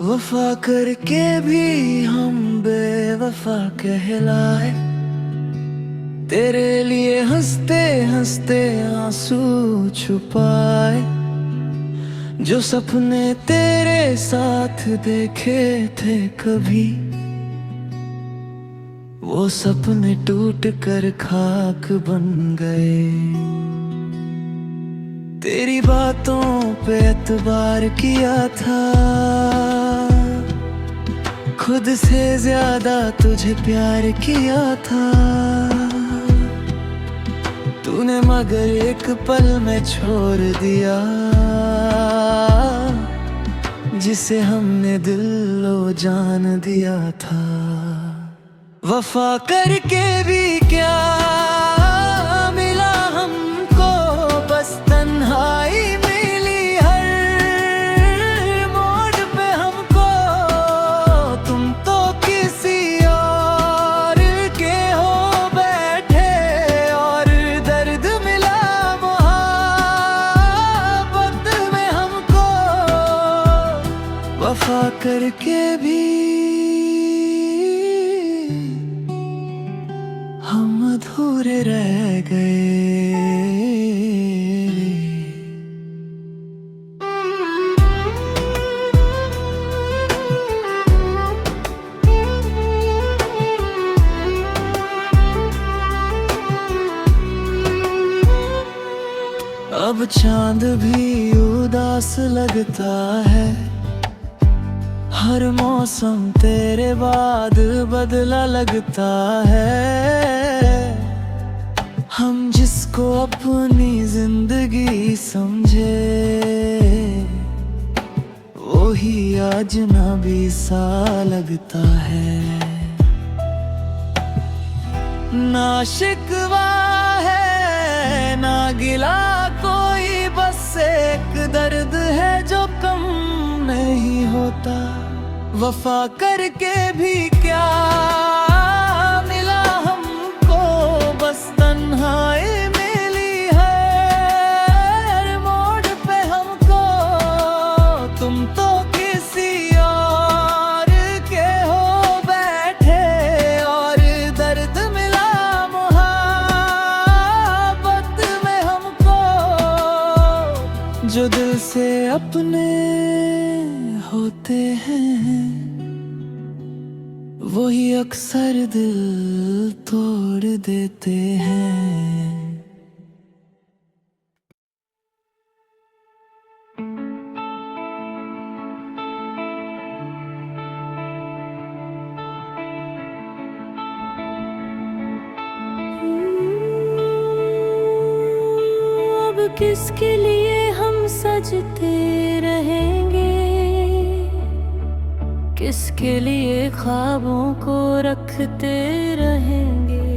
वफा करके भी हम बेवफा कहलाए। तेरे लिए हंसते हंसते आंसू छुपाए। जो सपने तेरे साथ देखे थे कभी, वो सपने टूट कर खाक बन गए। तेरी बातों पे एतबार किया था, खुद से ज्यादा तुझे प्यार किया था। तूने मगर एक पल में छोड़ दिया, जिसे हमने दिलो जान दिया था। वफा करके भी क्या मिला हमको, बस तन्हाई मिली हर मोड़ पे हमको। तुम तो किसी और के हो बैठे, और दर्द मिला मोहब्बत में हमको। वफा करके भी हम अधूरे रह गए। अब चांद भी उदास लगता है, हर मौसम तेरे बाद बदला लगता है। हम जिसको अपनी जिंदगी समझे, वो ही अजनबी सा लगता है। ना शिकवा है ना गिला कोई, बस एक दर्द है जो कम नहीं होता। वफा करके भी क्या मिला हमको, बस तन्हाई मिली हर मोड़ पे हमको। तुम तो किसी और के हो बैठे, और दर्द मिला मोहब्बत में हमको। जो दिल से अपने होते हैं, वही अक्सर दिल तोड़ देते हैं। अब किसके लिए हम सजते रहेंगे, किसके लिए ख्वाबों को रखते रहेंगे।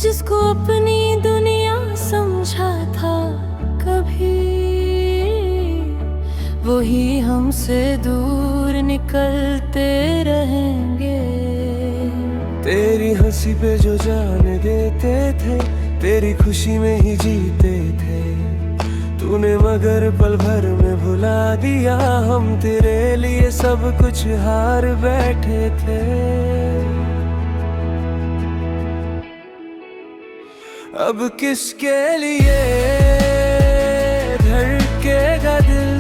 जिसको अपनी दुनिया समझा था कभी, वही हमसे दूर निकलते रहेंगे। तेरी हंसी पे जो जान देते थे, तेरी खुशी में ही जीते थे। तूने मगर पल भर में भुला दिया, हम तेरे लिए सब कुछ हार बैठे थे। अब किसके लिए धड़केगा दिल,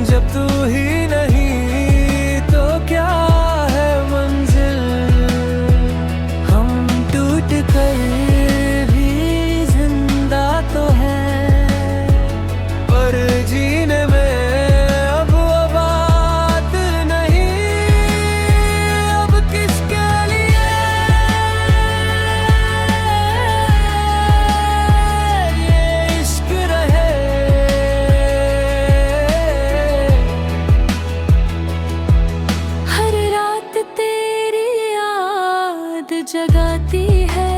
जब तू ही नहीं तो क्या है मंजिल। हम टूट कर भी जिंदा तो है, पर जीने में अब वो बात नहीं। अब किसके लिए ये इश्क रहे। हर रात तेरी याद जगाती है,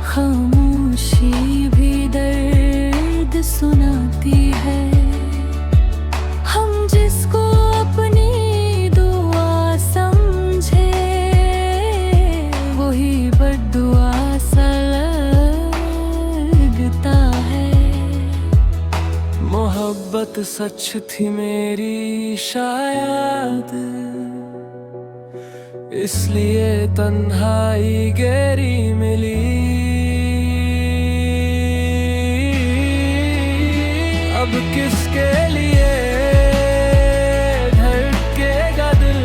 खामोशी भी दर्द सुनाती है। हम जिसको अपनी दुआ समझे, वही बद्दुआ सा लगता है। मोहब्बत मोहब्बत सच थी मेरी शायद, इसलिए तन्हाई गहरी मिली। अब किसके लिए धड़केगा दिल,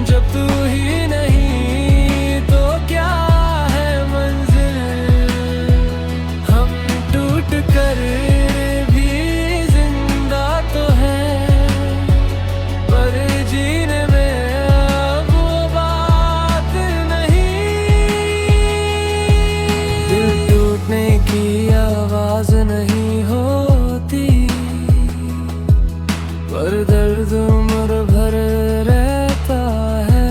जब तू ही नहीं तो क्या है मंजिल। हम टूट कर भी जिंदा तो हैं, पर जीने में अब वो बात नहीं। दिल टूटने की आवाज नहीं होती, पर दर्द उम्र भर रहता है।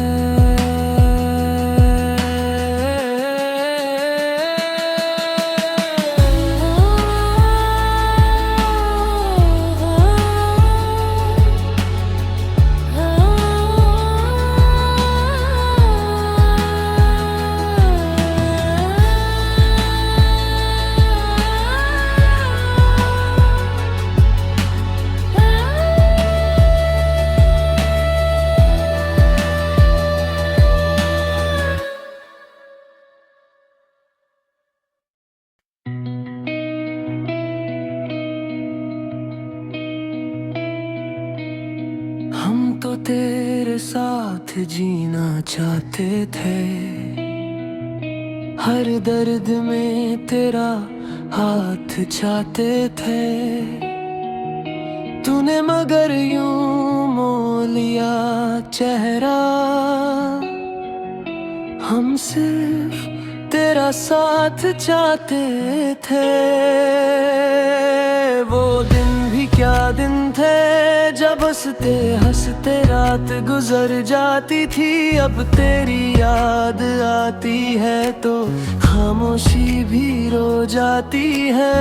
हम तो तेरे साथ जीना चाहते थे, हर दर्द में तेरा हाथ चाहते थे। तूने मगर यूं मोह लिया चेहरा, हम सिर्फ तेरा साथ चाहते थे। वो दिन भी क्या दिन थे, जब हंसते हंसते रात गुजर जाती थी। अब तेरी याद आती है तो खामोशी भी रो जाती है।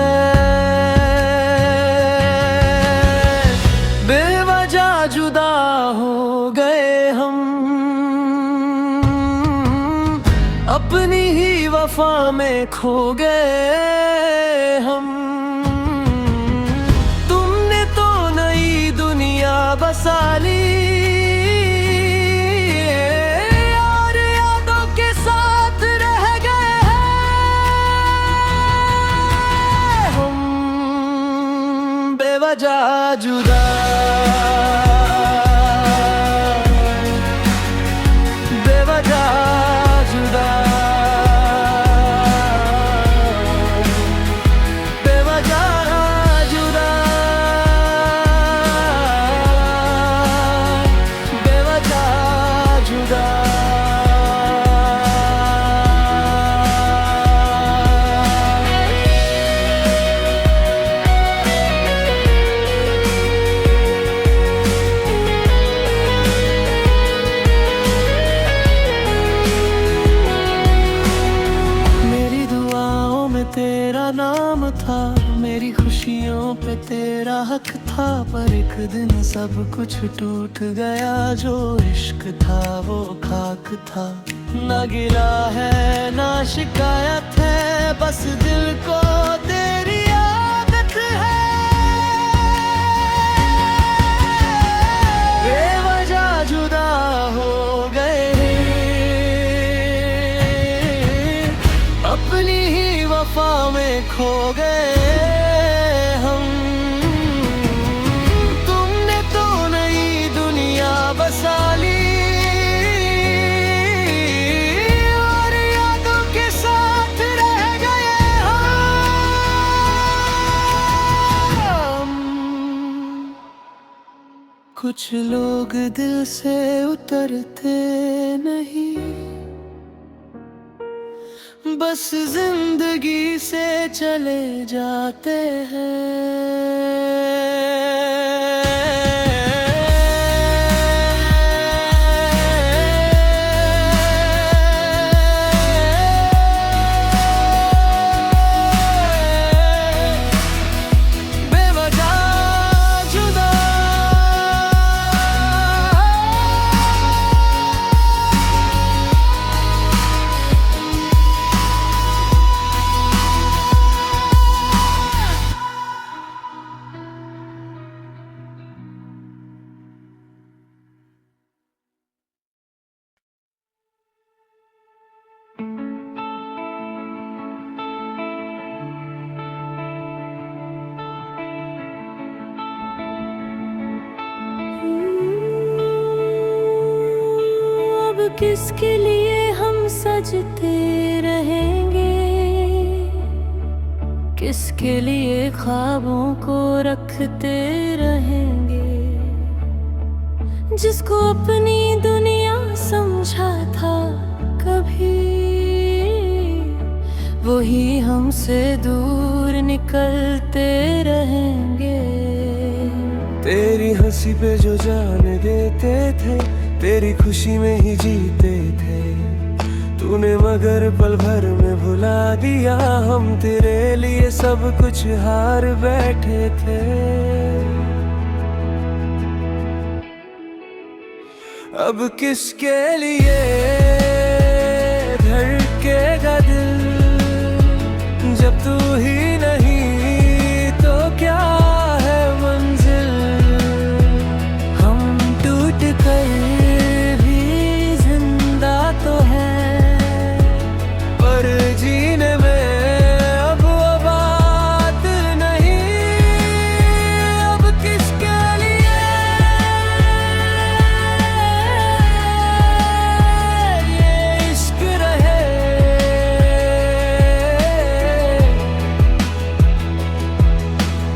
बेवजह जुदा हो गए हम, अपनी ही वफा में खो गए हम। तुमने तो नई दुनिया बसा ली, और यादों के साथ रह गए हैं हम। बेवजह जुदा, बेवजह जुदा, तेरा नाम था, मेरी खुशियों पे तेरा हक था। पर एक दिन सब कुछ टूट गया, जो इश्क था वो खाक था। ना गिला है ना शिकायत है, बस दिल को तेरी आदत है। बेवजह जुदा हो गए, अपनी ही वफा में खो गए हम। तुमने तो नई दुनिया बसा ली, और यादों के साथ रह गए हम। कुछ लोग दिल से उतरते नहीं, बस जिंदगी से चले जाते हैं। किसके लिए हम सजते रहेंगे, किसके लिए ख्वाबों को रखते रहेंगे। जिसको अपनी दुनिया समझा था कभी, वही हमसे दूर निकलते रहेंगे। तेरी हंसी पे जो जान देते थे, तेरी खुशी में ही जीते थे। तूने मगर पल भर में भुला दिया, हम तेरे लिए सब कुछ हार बैठे थे। अब किसके लिए धड़केगा दिल, जब तू ही नहीं तो क्या है मंजिल। हम टूट कर भी जिंदा तो है, पर जीने में अब वो बात नहीं। अब किसके लिए ये इश्क रहे।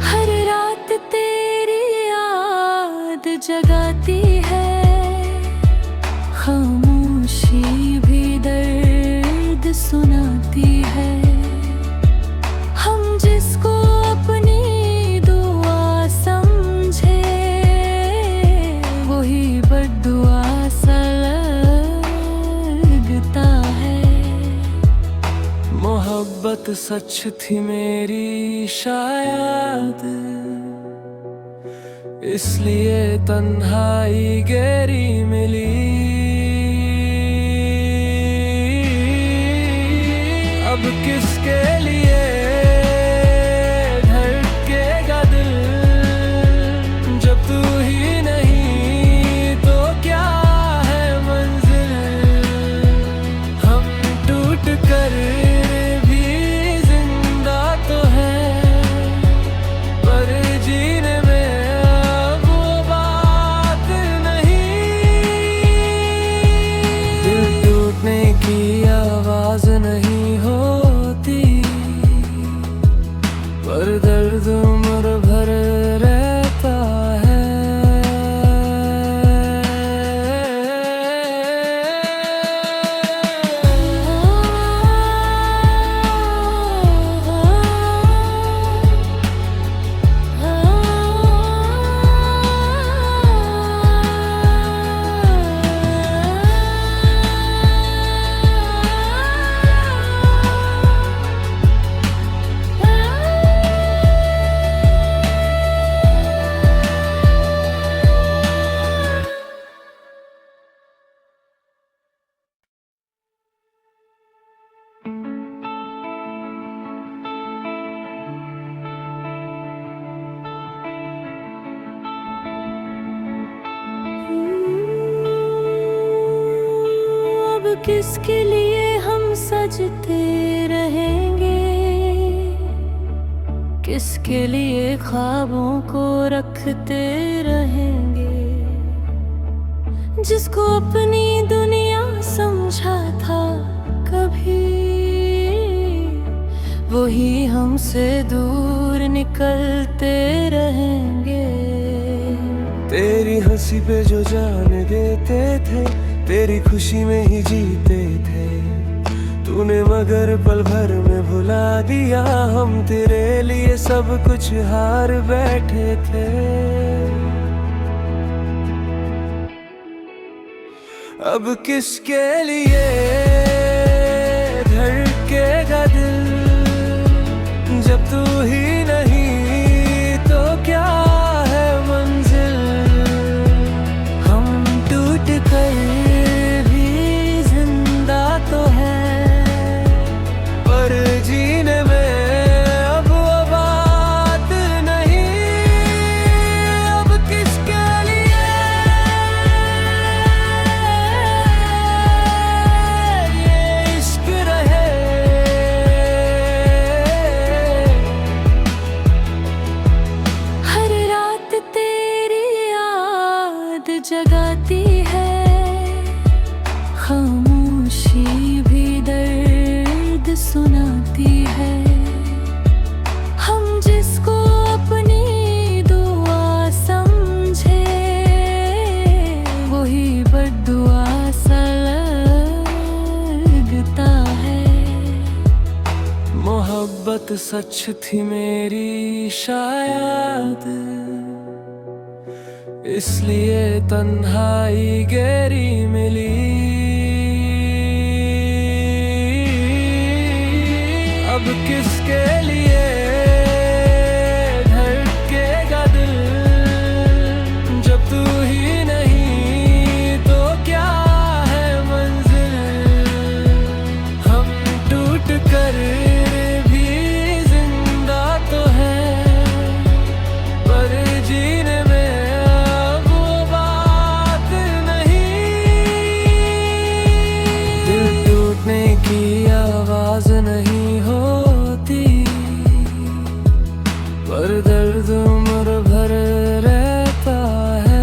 हर रात तेरी याद जगाती है, खामोशी भी दर्द सुनाती है। हम जिसको अपनी दुआ समझे, वही बद्दुआ सा लगता है। मोहब्बत सच थी मेरी शायद, इसलिए तन्हाई गहरी मिली। अब किसके लिए धड़केगा दिल, जब तू ही नहीं तो क्या है मंजिल। हम टूट कर भी जिंदा तो है, पर जीने में अब वो बात नहीं। दिल टूटने की आवाज नहीं होती, पर दर्द उम्र भर रहता है। अब किसके लिए हम सजते रहेंगे, किसके लिए ख्वाबों को रखते रहेंगे। जिसको अपनी दुनिया समझा था कभी, वही हमसे दूर निकलते रहेंगे। तेरी हंसी पे जो जान देते थे, तेरी खुशी में ही जीते थे। तूने मगर पल भर में भुला दिया, हम तेरे लिए सब कुछ हार बैठे थे। अब किसके लिए धड़केगा दिल, जब तू ही नहीं तो क्या है मंजिल। हम टूट कर भी जिंदा तो है, पर जीने में अब वो बात नहीं। अब किसके लिए ये इश्क रहे। मोहब्बत सच थी मेरी शायद, इसलिए तन्हाई गहरी मिली। अब किसके लिए धड़केगा दिल, जब तू ही नहीं तो क्या है मंजिल। हम टूट कर भी जिंदा तो हैं, पर जीने में अब वो बात नहीं। दिल टूटने की आवाज नहीं होती, पर दर्द उम्र भर रहता है।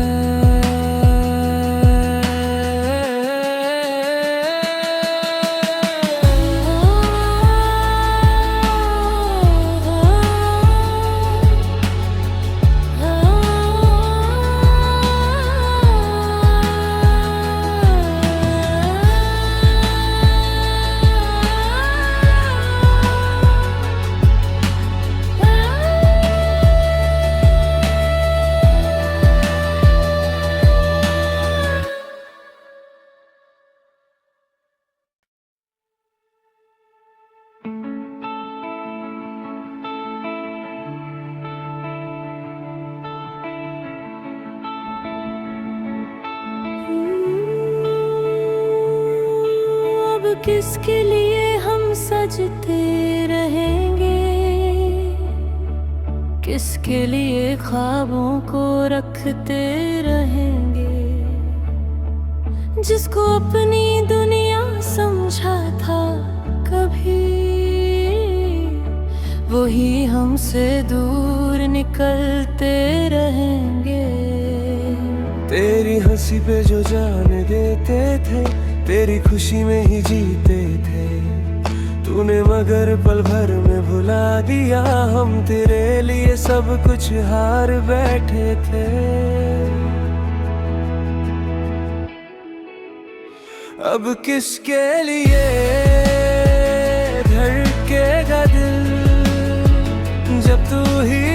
अब किसके लिए हम सजते रहेंगे, किसके लिए ख्वाबों को रखते रहेंगे। जिसको अपनी दुनिया समझा था कभी, वही हमसे दूर निकलते रहेंगे। तेरी हंसी पे जो जान देते थे, तेरी खुशी में ही जीते थे। तूने मगर पल भर में भुला दिया, हम तेरे लिए सब कुछ हार बैठे थे। अब किसके लिए धड़केगा दिल, जब तू ही